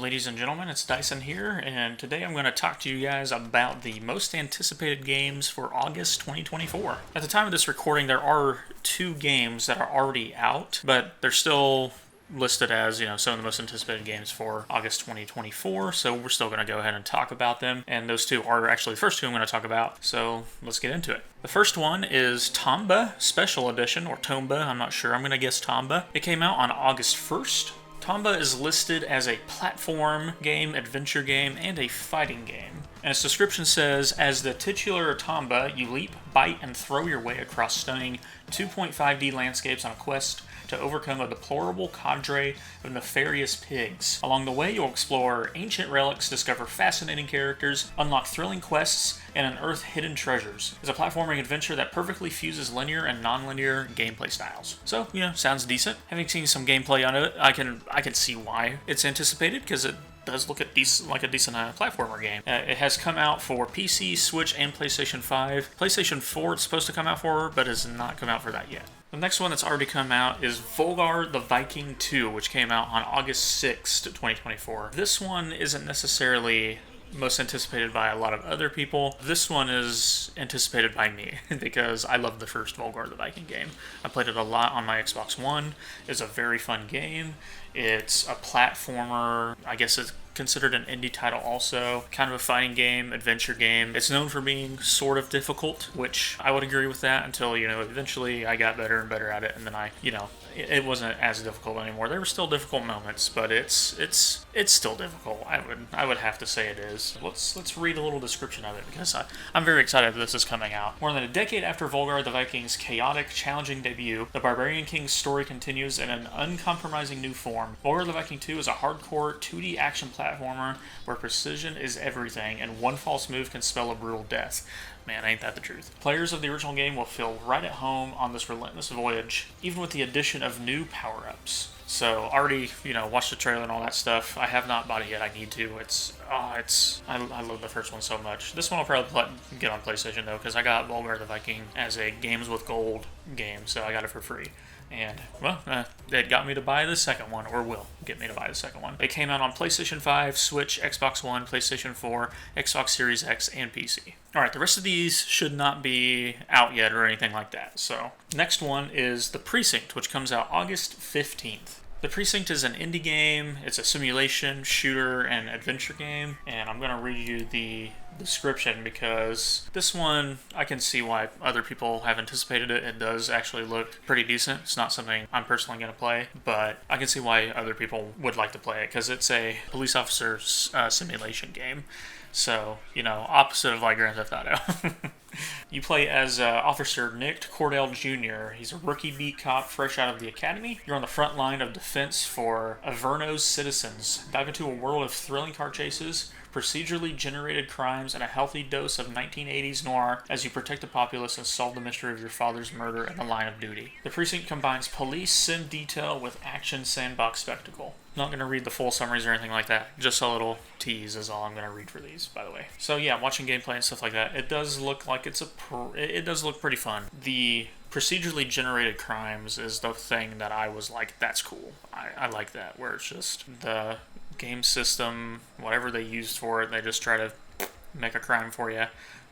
ladies and gentlemen, it's Dyson here, and today I'm going to talk to you guys about the most anticipated games for August 2024. At the time of this recording, there are 2 games that are already out, but they're still listed as, some of the most anticipated games for August 2024, so we're still going to go ahead and talk about them, and those 2 are actually the first 2 I'm going to talk about, so let's get into it. The first one is Tomba Special Edition, or Tomba, I'm not sure, I'm going to guess Tomba. It came out on August 1st. Tomba is listed as a platform game, adventure game, and a fighting game. And its description says, as the titular Tomba, you leap, bite, and throw your way across stunning 2.5D landscapes on a quest to overcome a deplorable cadre of nefarious pigs. Along the way, you'll explore ancient relics, discover fascinating characters, unlock thrilling quests, and unearth hidden treasures. It's a platforming adventure that perfectly fuses linear and non-linear gameplay styles. So, sounds decent. Having seen some gameplay on it, I can see why it's anticipated, because it does look like a decent platformer game. It has come out for PC, Switch, and PlayStation 5. PlayStation 4 it's supposed to come out for, but has not come out for that yet. The next one that's already come out is Volgarr the Viking 2, which came out on August 6th, 2024. This one isn't necessarily most anticipated by a lot of other people. This one is anticipated by me because I love the first Volgarr the Viking game. I played it a lot on my Xbox One. It's a very fun game. It's a platformer. I guess it's considered an indie title also. Kind of a fighting game, adventure game. It's known for being sort of difficult, which I would agree with that until, eventually I got better and better at it, and then it wasn't as difficult anymore. There were still difficult moments, but it's still difficult. I would have to say it is. Let's read a little description of it because I'm very excited that this is coming out. More than a decade after Volgarr the Viking's chaotic, challenging debut, the Barbarian King's story continues in an uncompromising new form. Volgarr the Viking 2 is a hardcore 2D action platformer where precision is everything and one false move can spell a brutal death. Man, ain't that the truth. Players of the original game will feel right at home on this relentless voyage, even with the addition of new power-ups. So, already, watched the trailer and all that stuff. I have not bought it yet. I need to. I love the first one so much. This one will probably get on PlayStation, though, because I got Volgarr the Viking as a Games with Gold game, so I got it for free. And, it got me to buy the second one, or will get me to buy the second one. It came out on PlayStation 5, Switch, Xbox One, PlayStation 4, Xbox Series X, and PC. Alright, the rest of these should not be out yet or anything like that. So, next one is The Precinct, which comes out August 15th. The Precinct is an indie game. It's a simulation, shooter, and adventure game. And I'm going to read you the description because this one, I can see why other people have anticipated it. It does actually look pretty decent. It's not something I'm personally going to play, but I can see why other people would like to play it because it's a police officer simulation game. So, opposite of like Grand Theft Auto. You play as Officer Nick Cordell Jr. He's a rookie beat cop fresh out of the academy. You're on the front line of defense for Averno's citizens. Dive into a world of thrilling car chases, procedurally generated crimes, and a healthy dose of 1980s noir as you protect the populace and solve the mystery of your father's murder in the line of duty. The Precinct combines police sim detail with action sandbox spectacle. Not going to read the full summaries or anything like that. Just a little tease is all I'm going to read for these, by the way. So yeah, watching gameplay and stuff like that, it does look like it does look pretty fun. The procedurally generated crimes is the thing that I was like, that's cool. I like that, where it's just the game system, whatever they used for it, they just try to make a crime for you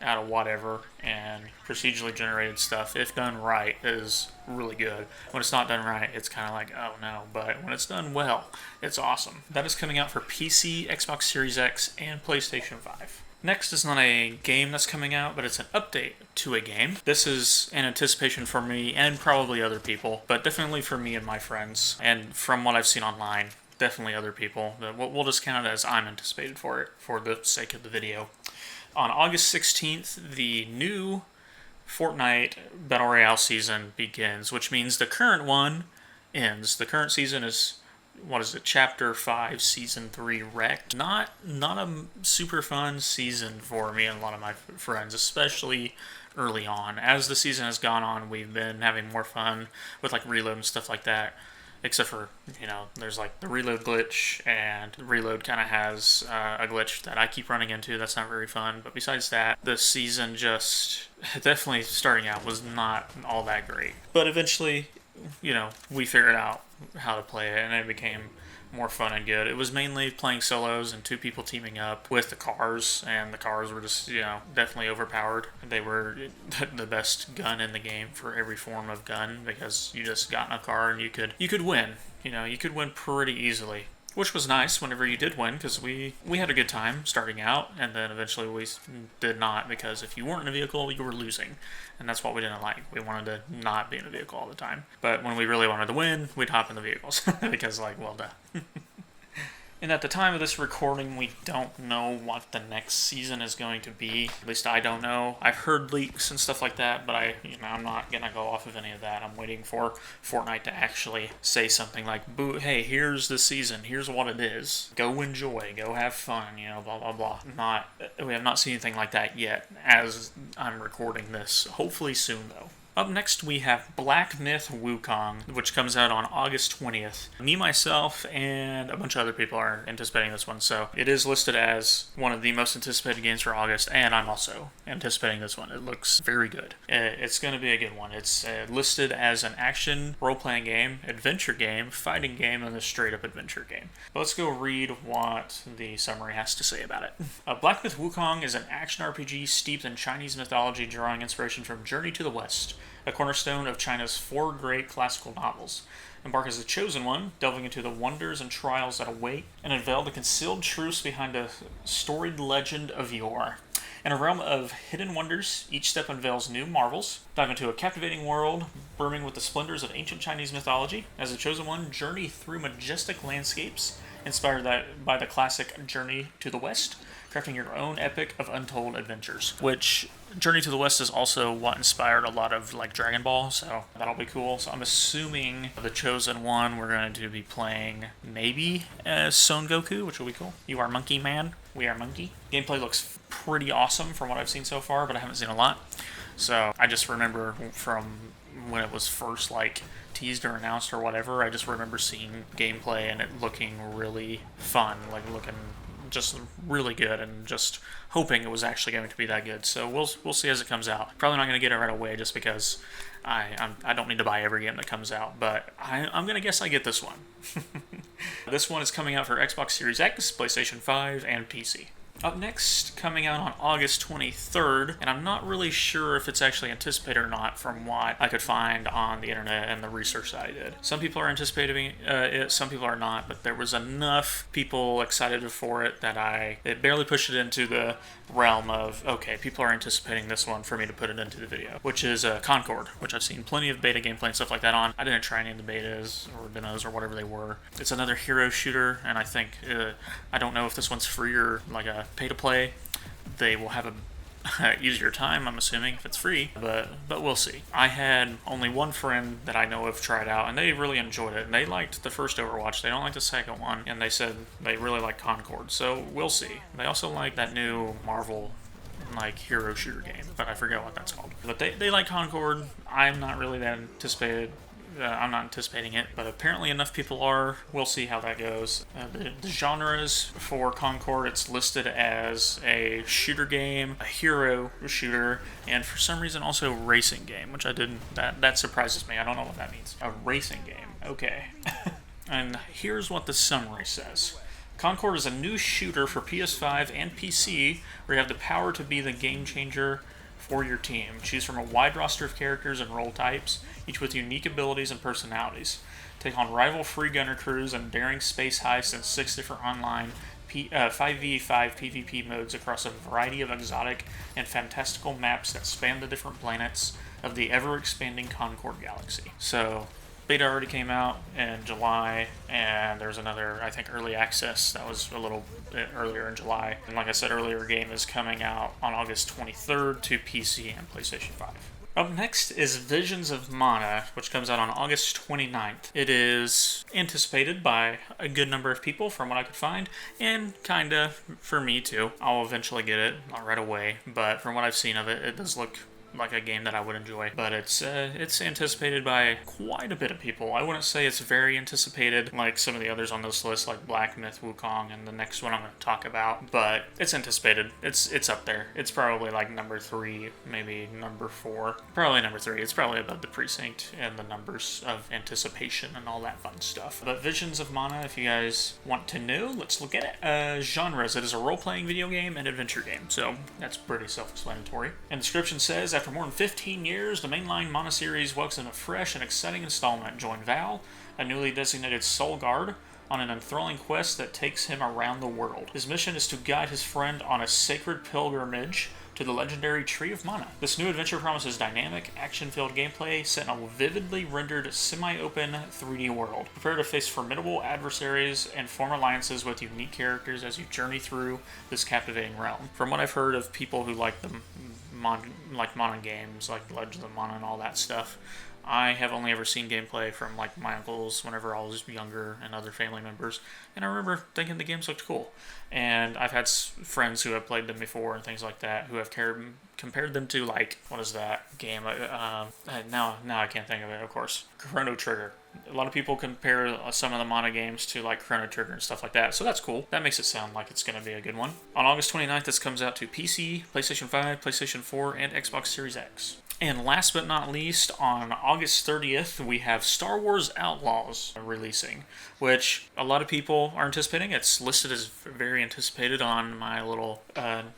out of whatever, and procedurally generated stuff, if done right, is really good. When it's not done right, it's kind of like, oh no, but when it's done well, it's awesome. That is coming out for PC, Xbox Series X, and PlayStation 5. Next is not a game that's coming out, but it's an update to a game. This is an anticipation for me and probably other people, but definitely for me and my friends, and from what I've seen online, definitely other people. We'll just count it as I'm anticipated for it, for the sake of the video. On August 16th, the new Fortnite Battle Royale season begins, which means the current one ends. The current season is, Chapter 5, Season 3 Wrecked. Not a super fun season for me and a lot of my friends, especially early on. As the season has gone on, we've been having more fun with like reload and stuff like that. Except for, there's like the reload glitch, and reload kind of has a glitch that I keep running into that's not very fun. But besides that, the season just definitely starting out was not all that great. But eventually, we figured out how to play it, and it became more fun and good. It was mainly playing solos and two people teaming up with the cars, and the cars were just, definitely overpowered. They were the best gun in the game for every form of gun, because you just got in a car and you could win. You could win pretty easily. Which was nice whenever you did win, because we had a good time starting out, and then eventually we did not, because if you weren't in a vehicle, you were losing. And that's what we didn't like. We wanted to not be in a vehicle all the time. But when we really wanted to win, we'd hop in the vehicles, because, well, duh. And at the time of this recording, we don't know what the next season is going to be. At least I don't know. I've heard leaks and stuff like that, but I'm not gonna go off of any of that. I'm waiting for Fortnite to actually say something like, "Boo! Hey, here's the season. Here's what it is. Go enjoy. Go have fun. Blah blah blah." We have not seen anything like that yet. As I'm recording this, hopefully soon though. Up next, we have Black Myth: Wukong, which comes out on August 20th. Me, myself, and a bunch of other people are anticipating this one, so it is listed as one of the most anticipated games for August, and I'm also anticipating this one. It looks very good. It's going to be a good one. It's listed as an action role-playing game, adventure game, fighting game, and a straight-up adventure game. But let's go read what the summary has to say about it. Black Myth: Wukong is an action RPG steeped in Chinese mythology, drawing inspiration from Journey to the West, a cornerstone of China's 4 great classical novels. Embark as the chosen one, delving into the wonders and trials that await, and unveil the concealed truths behind a storied legend of yore. In a realm of hidden wonders, each step unveils new marvels. Dive into a captivating world brimming with the splendors of ancient Chinese mythology. As the chosen one, journey through majestic landscapes inspired by the classic Journey to the West, crafting your own epic of untold adventures. Which Journey to the West is also what inspired a lot of Dragon Ball, so that'll be cool. So I'm assuming the chosen one we're going to be playing maybe as Son Goku, which will be cool. You are Monkey Man, we are Monkey. Gameplay looks pretty awesome from what I've seen so far, but I haven't seen a lot. So I just remember from when it was first teased or announced or whatever, I just remember seeing gameplay and it looking really fun, looking just really good, and just hoping it was actually going to be that good. So we'll see as it comes out. Probably not going to get it right away, just because I don't need to buy every game that comes out, but I'm going to guess I get this one. This one is coming out for Xbox Series X, PlayStation 5, and PC. Up next, coming out on August 23rd, and I'm not really sure if it's actually anticipated or not from what I could find on the internet and the research that I did. Some people are anticipating it, some people are not, but there was enough people excited for it that it barely pushed it into the realm of, okay, people are anticipating this one for me to put it into the video, which is Concord, which I've seen plenty of beta gameplay and stuff like that on. I didn't try any of the betas or demos or whatever they were. It's another hero shooter, and I think, I don't know if this one's free or a pay to play. They will have a easier time, I'm assuming, if it's free, but we'll see. I had only one friend that I know of tried out, and they really enjoyed it, and they liked the first Overwatch. They don't like the second one, and they said they really like Concord, so we'll see. They also like that new Marvel hero shooter game, but I forget what that's called. But they like Concord. I'm not really that anticipated. I'm not anticipating it, but apparently enough people are. We'll see how that goes. The genres for Concord, it's listed as a shooter game, a hero shooter, and for some reason also racing game, which that surprises me. I don't know what that means. A racing game. Okay. And here's what the summary says. Concord is a new shooter for PS5 and PC where you have the power to be the game changer for your team. Choose from a wide roster of characters and role types, each with unique abilities and personalities. Take on rival free gunner crews and daring space heists in 6 different online 5v5 PvP modes across a variety of exotic and fantastical maps that span the different planets of the ever-expanding Concord galaxy. So, beta already came out in July, and there's another, I think, early access that was a little bit earlier in July. And like I said earlier, game is coming out on August 23rd to PC and PlayStation 5. Up next is Visions of Mana, which comes out on August 29th. It is anticipated by a good number of people from what I could find, and kinda for me too. I'll eventually get it, not right away, but from what I've seen of it, it does look like a game that I would enjoy. But it's anticipated by quite a bit of people. I wouldn't say it's very anticipated like some of the others on this list, like Black Myth Wukong and the next one I'm going to talk about. But it's anticipated. It's up there. It's probably like number 3, maybe number 4. Probably number 3. It's probably above the Precinct and the numbers of anticipation and all that fun stuff. But Visions of Mana, if you guys want to know, let's look at it. Genres: it is a role-playing video game and adventure game, so that's pretty self-explanatory. And the description says, after more than 15 years, the mainline Mana series welcomes a fresh and exciting installment. Join Val, a newly designated Soul Guard, on an enthralling quest that takes him around the world. His mission is to guide his friend on a sacred pilgrimage to the legendary Tree of Mana. This new adventure promises dynamic, action-filled gameplay set in a vividly rendered, semi-open 3D world. Prepare to face formidable adversaries and form alliances with unique characters as you journey through this captivating realm. From what I've heard of people who like the Mana games, like Legends of Mana and all that stuff, I have only ever seen gameplay from like my uncles whenever I was younger and other family members, and I remember thinking the games looked cool. And I've had friends who have played them before and things like that who have compared them to, like, what is that game? Now I can't think of it, of course. Chrono Trigger. A lot of people compare some of the Mana games to like Chrono Trigger and stuff like that, so that's cool. That makes it sound like it's going to be a good one. On August 29th, this comes out to PC, PlayStation 5, PlayStation 4, and Xbox Series X. And last but not least, on August 30th, we have Star Wars Outlaws releasing, which a lot of people are anticipating. It's listed as very anticipated on my little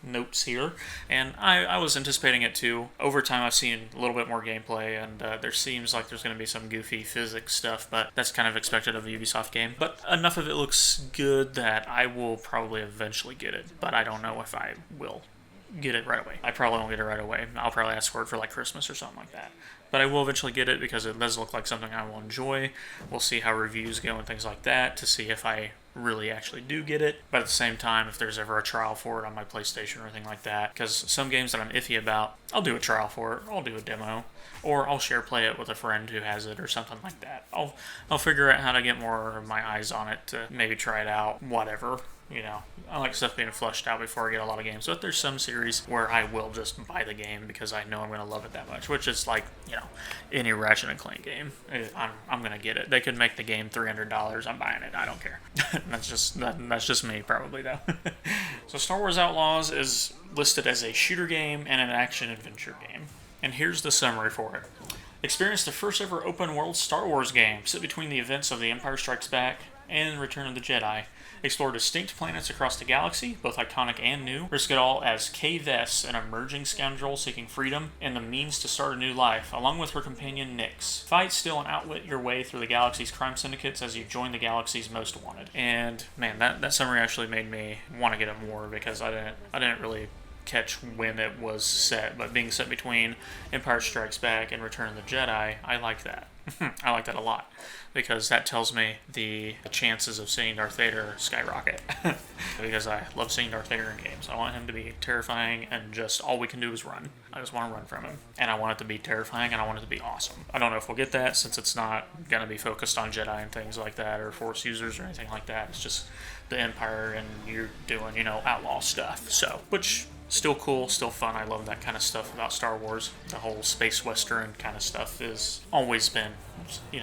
notes here, and I was anticipating it too. Over time, I've seen a little bit more gameplay, and there seems like there's going to be some goofy physics stuff, but that's kind of expected of a Ubisoft game. But enough of it looks good that I will probably eventually get it, but I don't know if I will get it right away. I probably won't get it right away. I'll probably ask for it for like Christmas or something like that. But I will eventually get it because it does look like something I will enjoy. We'll see how reviews go and things like that to see if I really actually do get it. But at the same time, if there's ever a trial for it on my PlayStation or anything like that, because some games that I'm iffy about, I'll do a trial for it, I'll do a demo, or I'll share play it with a friend who has it or something like that. I'll figure out how to get more of my eyes on it to maybe try it out, whatever. You know, I like stuff being fleshed out before I get a lot of games. But there's some series where I will just buy the game because I know I'm going to love it that much, which is like, you know, any Ratchet and Clank game. I'm going to get it. They could make the game $300. I'm buying it. I don't care. That's just me, probably, though. So Star Wars Outlaws is listed as a shooter game and an action-adventure game. And here's the summary for it. Experience the first ever open-world Star Wars game. Sit between the events of The Empire Strikes Back and Return of the Jedi. Explore distinct planets across the galaxy, both iconic and new. Risk it all as Kay Vess, an emerging scoundrel seeking freedom and the means to start a new life, along with her companion Nyx. Fight, steal, and outwit your way through the galaxy's crime syndicates as you join the galaxy's most wanted. And man, that summary actually made me want to get it more because I didn't really catch when it was set, but being set between Empire Strikes Back and Return of the Jedi, I like that. I like that a lot because that tells me the chances of seeing Darth Vader skyrocket because I love seeing Darth Vader in games. I want him to be terrifying and just all we can do is run. I just want to run from him, and I want it to be terrifying and I want it to be awesome. I don't know if we'll get that since it's not going to be focused on Jedi and things like that or Force users or anything like that. It's just the Empire and you're doing, outlaw stuff. So, which still cool, still fun. I love that kind of stuff about Star Wars. The whole space western kind of stuff has always been,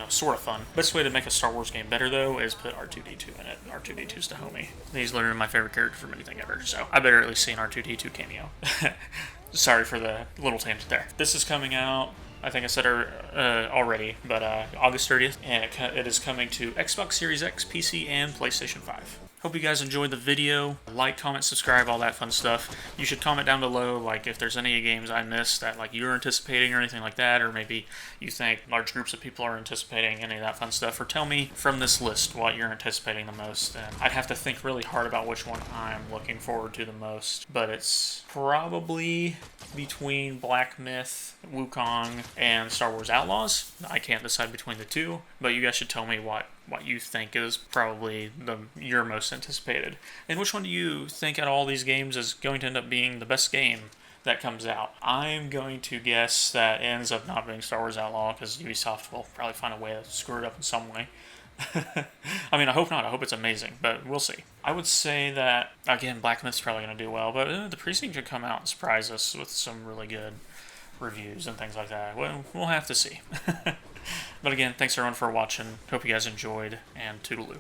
sort of fun. Best way to make a Star Wars game better, though, is put R2-D2 in it. R2-D2's the homie. He's literally my favorite character from anything ever, so I better at least see an R2-D2 cameo. Sorry for the little tangent there. This is coming out, I think I said already, but August 30th, and it is coming to Xbox Series X, PC, and PlayStation 5. Hope you guys enjoyed the video. Like, comment, subscribe, all that fun stuff. You should comment down below, like, if there's any games I missed that, like, you're anticipating or anything like that, or maybe you think large groups of people are anticipating any of that fun stuff, or tell me from this list what you're anticipating the most. And I'd have to think really hard about which one I'm looking forward to the most, but it's probably between Black Myth, Wukong, and Star Wars Outlaws. I can't decide between the two, but you guys should tell me what you think is probably your most anticipated. And which one do you think out of all these games is going to end up being the best game that comes out? I'm going to guess that ends up not being Star Wars Outlaw because Ubisoft will probably find a way to screw it up in some way. I mean, I hope not. I hope it's amazing, but we'll see. I would say that, again, Black Myth's probably going to do well, but the Precinct should come out and surprise us with some really good reviews and things like that. Well, we'll have to see. But again, thanks everyone for watching. Hope you guys enjoyed, and toodaloo.